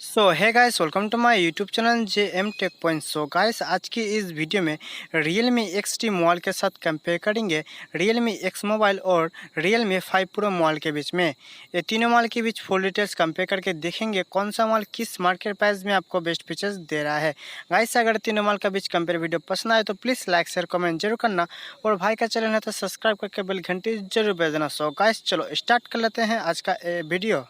सो है guys, welcome to my YouTube channel J M tech point. So guys, आज की इस वीडियो में Realme XT मोबाइल के साथ कंपेयर करेंगे Realme X मोबाइल और Realme 5 Pro मोबाइल के बीच में। ये तीनों मोबाइल के बीच फुल डिटेल्स कंपेयर करके देखेंगे कौन सा मोबाइल किस मार्केट प्राइस में आपको बेस्ट फीचर्स दे रहा है। गाइस, अगर तीनों मोबाइल का बीच कंपेयर वीडियो पसंद आए तो प्लीज़ लाइक शेयर कमेंट जरूर करना, और भाई का चैनल है तो सब्सक्राइब करके बेल घंटी जरूर बजा देना। सो गाइस, चलो स्टार्ट कर लेते हैं आज का वीडियो।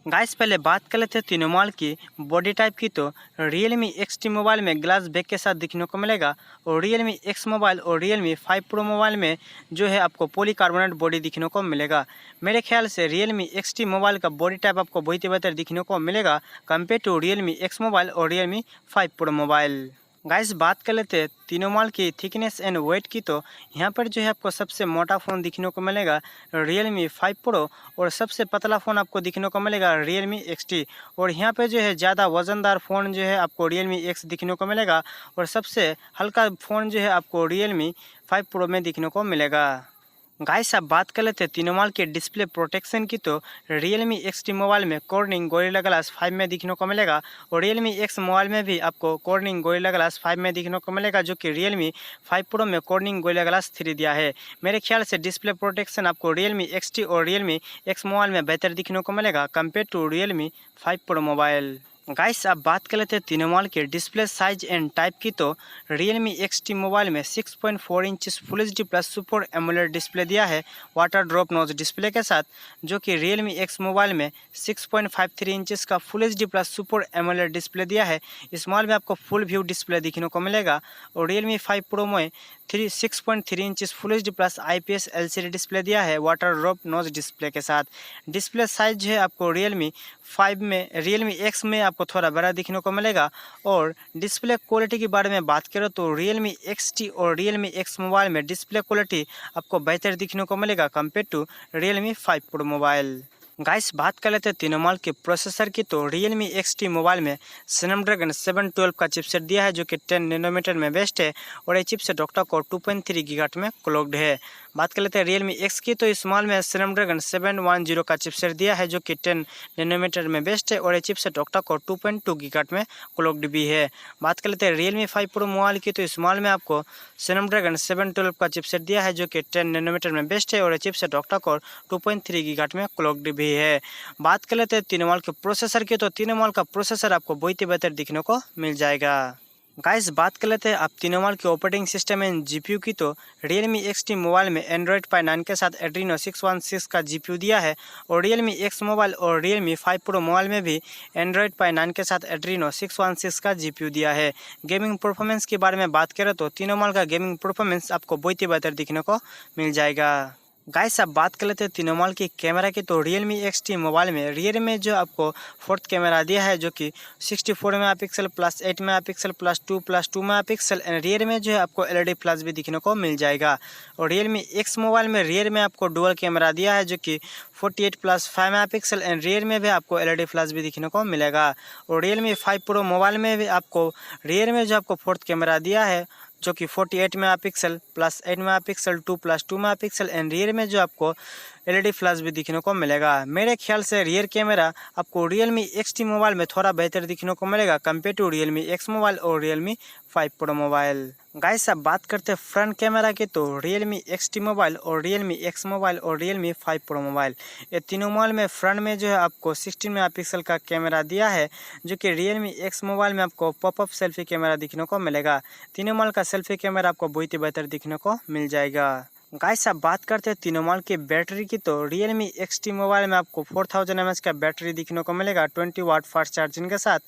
गाइस, पहले बात कर लेते हैं तीनों मोबाइल की बॉडी टाइप की। तो Realme XT मोबाइल में ग्लास बैक के साथ दिखने को मिलेगा, और Realme X मोबाइल और Realme 5 Pro मोबाइल में जो है आपको पॉलीकार्बोनेट बॉडी दिखने को मिलेगा। मेरे ख्याल से Realme XT मोबाइल का बॉडी टाइप आपको बहुत ही बेहतर दिखने को मिलेगा compare to Realme X mobile और Realme 5 Pro मोबाइल। गाइस, बात कर लेते हैं तीनों मोबाइल की थिकनेस एंड वेट की। तो यहाँ पर जो है आपको सबसे मोटा फ़ोन दिखने को मिलेगा Realme 5 Pro, और सबसे पतला फ़ोन आपको दिखने को मिलेगा Realme XT। और यहाँ पे जो है ज़्यादा वज़नदार फ़ोन जो है आपको Realme X दिखने को मिलेगा, और सबसे हल्का फ़ोन जो है आपको Realme 5 Pro में दिखने को मिलेगा। गाइस, अब बात कर लेते हैं तीनों मोबाइल के डिस्प्ले प्रोटेक्शन की। तो Realme XT मोबाइल में कॉर्निंग गोरिल्ला ग्लास 5 में दिखने को मिलेगा, और Realme X मोबाइल में भी आपको कॉर्निंग गोरिल्ला ग्लास 5 में दिखने को मिलेगा, जो कि Realme 5 Pro में कॉर्निंग गोरिल्ला ग्लास 3 दिया है। मेरे ख्याल से डिस्प्ले प्रोटेक्शन आपको Realme XT और Realme X मोबाइल में बेहतर दिखने को मिलेगा compare to Realme 5 Pro mobile. Guys, अब बात कर लेते हैं तीनों मोबाइल के डिस्प्ले साइज एंड टाइप की। तो Realme XT मोबाइल में 6.4 inch full H D plus super AMOLED display दिया है वाटर ड्रॉप नोज डिस्प्ले के साथ, जो कि Realme X मोबाइल में 6.53 इंचेस का full H D plus super AMOLED display दिया है। इस मोबाइल में आपको फुल व्यू डिस्प्ले दिखने को मिलेगा, और Realme 5 Pro में 6.3 inches full H D plus IPS LCD display दिया है वाटर ड्रॉप नोज डिस्प्ले के साथ। डिस्प्ले साइज जो है आपको Realme X में आपको थोड़ा बड़ा दिखने को मिलेगा। और डिस्प्ले क्वालिटी के बारे में बात करें तो Realme XT और Realme X मोबाइल में डिस्प्ले क्वालिटी आपको बेहतर दिखने को मिलेगा compare to Realme 5 Pro mobile. Guys, बात कर लेते हैं तीनों मोबाइल के प्रोसेसर की। तो Realme XT मोबाइल में Snapdragon 712 का चिपसेट दिया है, जो कि 10 नैनोमीटर में बेस्ट है, और ये चिपसेट ऑक्टा कोर 2.3 गीगाहर्ट्ज में क्लॉक्ड है। बात कर लेते हैं Realme X की। तो इस मोबाइल में Snapdragon 710 का चिपसेट दिया है, जो कि 10 नैनोमीटर में बेस्ट है, और ये चिपसेट ऑक्टा कोर 2.2 गीगाहर्ट्ज में क्लॉक्ड भी है। बात कर लेते हैं Realme 5 Pro मोबाइल की। तो इस मोबाइल में आपको Snapdragon 712 का चिपसेट दिया है, जो कि 10 नैनोमीटर में बेस्ट है, और ये चिपसेट ऑक्टा कोर 2.3 गीगाहर्ट्ज में क्लॉक्ड भी है। बात कर लेते हैं तीनों मोबाइल के प्रोसेसर की। तो तीनों मोबाइल का प्रोसेसर आपको बहुत ही बेहतर दिखने को मिल जाएगा। गाइस, बात कर लेते हैं आप तीनों मोबाइल के ऑपरेटिंग सिस्टम एंड जीपीयू की। तो Realme XT मोबाइल में Android Pie 9 के साथ Adreno 616 का जीपीयू दिया है, और Realme X मोबाइल और Realme 5 Pro मोबाइल में भी Android Pie 9 के साथ Adreno 616 का जीपीयू दिया है। गेमिंग परफॉर्मेंस के बारे में बात करें तो तीनों मोबाइल का गेमिंग परफॉर्मेंस आपको बहुत ही बेहतर दिखने को मिल जाएगा। गाइस, अब बात कर लेते हैं तीनों मोबाइल की कैमरा की। तो Realme XT मोबाइल में रियर में जो आपको फोर्थ कैमरा दिया है, जो कि 64 megapixel plus 8 megapixel plus 2 megapixel, and rear में जो है आपको LED फ्लैश भी दिखने को मिल जाएगा। और Realme X मोबाइल में रियर में आपको डुअल कैमरा दिया है, जो कि 48 प्लस 5 मेगापिक्सल, एंड रियर में भी आपको LED फ्लैश भी दिखने को मिलेगा। और Realme 5 Pro मोबाइल में भी आपको रियर में जो आपको फोर्थ कैमरा दिया है, जो कि 48 megapixel plus 8 megapixel 2 megapixel, and rear में जो आपको LED फ्लैश भी दिखने को मिलेगा। मेरे ख्याल से रियर कैमरा आपको Realme XT मोबाइल में थोड़ा बेहतर दिखने को मिलेगा compare to Realme X mobile और Realme 5 Pro मोबाइल। गाइस, अब बात करते हैं फ्रंट कैमरा की। तो Realme XT मोबाइल और Realme X मोबाइल और Realme 5 Pro मोबाइल, ये तीनों मोबाइल में फ्रंट में जो है आपको 16 मेगापिक्सल का कैमरा दिया है, जो कि Realme X मोबाइल में आपको पॉपअप सेल्फी कैमरा दिखने को मिलेगा। तीनों मोबाइल का सेल्फी कैमरा आपको बहुत ही बेहतर दिखने को मिल जाएगा। गाइस, अब बात करते हैं तीनों मोबाइल की बैटरी की। तो Realme XT मोबाइल में आपको 4000 mAh का बैटरी दिखने को मिलेगा 20 वाट फास्ट चार्जिंग के साथ,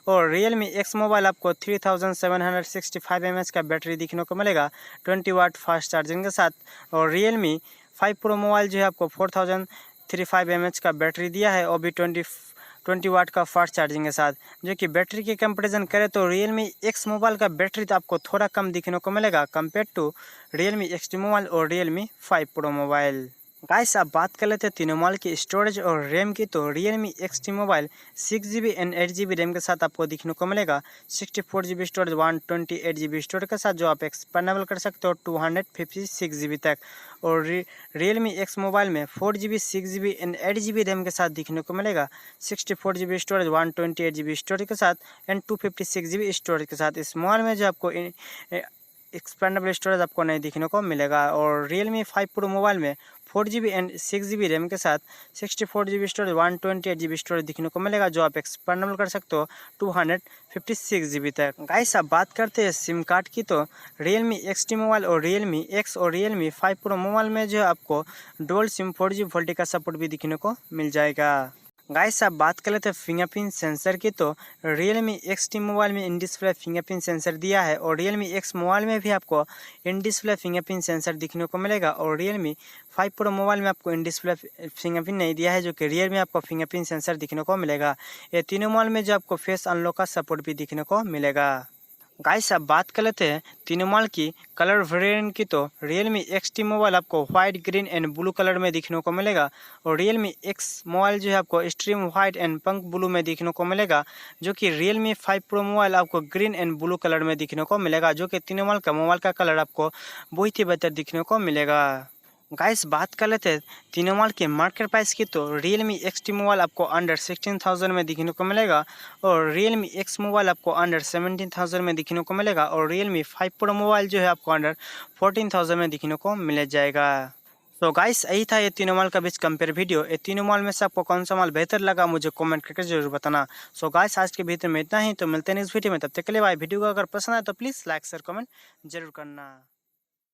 और Realme X मोबाइल आपको 3765 mAh का बैटरी दिखने को मिलेगा 20 वाट फास्ट चार्जिंग के साथ। और Realme 5 Pro मोबाइल जो है आपको 4035 mAh का बैटरी दिया है, और भी 20 वाट का फास्ट चार्जिंग के साथ। जो कि बैटरी की कंपैरिजन करें तो Realme X मोबाइल का बैटरी तो आपको थोड़ा कम दिखने को मिलेगा compare to Realme XT mobile और Realme 5 Pro मोबाइल। गाइस आप बात कर लेते हैं तीनों मोबाइल की स्टोरेज और रैम की। तो Realme XT mobile 6GB and 8GB RAM के साथ आपको देखने को मिलेगा। 64GB स्टोरेज 128GB स्टोरेज के साथ जो आप एक्सपेंडेबल कर सकते हो 256GB तक। और Realme X मोबाइल में 4GB 6GB and 8GB RAM के साथ देखने को मिलेगा। 64GB स्टोरेज 128GB स्टोरेज के साथ एंड 256GB स्टोरेज के साथ। इस मोबाइल में जो आपको एक्सपेंडेबल स्टोरेज आपको नहीं देखने को मिलेगा। और Realme 5 Pro मोबाइल में 4GB एंड 6GB रैम के साथ 64GB स्टोरेज 128GB स्टोरेज देखने को मिलेगा, जो आप एक्सपेंडेबल कर सकते हो 256GB तक। गाइस आप बात करते हैं सिम कार्ड की। तो Realme XT मोबाइल और Realme X और Realme 5 Pro मोबाइल में जो है आपको डुअल सिम 4G वोल्टी का सपोर्ट भी देखने को मिल जाएगा। गाइस आप बात कर लेते हैं फिंगरप्रिंट सेंसर की। तो Realme XT मोबाइल में इन डिस्प्ले फिंगरप्रिंट सेंसर दिया है और Realme X मोबाइल में भी आपको इन डिस्प्ले फिंगरप्रिंट सेंसर दिखने को मिलेगा। और Realme 5 Pro मोबाइल में आपको इन डिस्प्ले फिंगरप्रिंट नहीं दिया है, जो कि रियर में आपको फिंगरप्रिंट सेंसर दिखने को मिलेगा। ये तीनों मोबाइल में जो आपको फेस अनलॉक का सपोर्ट भी दिखने को मिलेगा। गाइस आप बात कर लेते हैं तीनों मोबाइल की कलर वेरिएंट की। तो Realme XT मोबाइल आपको white, green and blue colour में देखने को मिलेगा। और Realme X मोबाइल जो है आपको extreme white and punk blue में देखने को मिलेगा। जो कि Realme 5 Pro मोबाइल आपको ग्रीन एंड ब्लू कलर में देखने को मिलेगा, जो कि तीनों मोबाइल का कलर आपको बहुत ही बेहतर देखने को मिलेगा। गाइस बात कर लेते हैं तीनों मोबाइल के मार्केट प्राइस की। तो Realme XT मोबाइल आपको अंडर 16,000 में दिखने को मिलेगा। और Realme X मोबाइल आपको अंडर 17,000 में दिखने को मिलेगा। और Realme 5 Pro मोबाइल जो है आपको अंडर 14,000 में दिखने को मिल जाएगा। तो गाइस यही था ये तीनों मोबाइल का बीच कंपेयर वीडियो। ये तीनों मोबाइल में से आपको कौन सा मोबाइल बेहतर लगा मुझे कमेंट करके जरूर बताना। सो गाइस आज के वीडियो में इतना ही। तो मिलते हैं इस वीडियो में, तब तक के लिए बाय। वीडियो को अगर पसंद आए तो प्लीज़ लाइक शेयर कमेंट जरूर करना।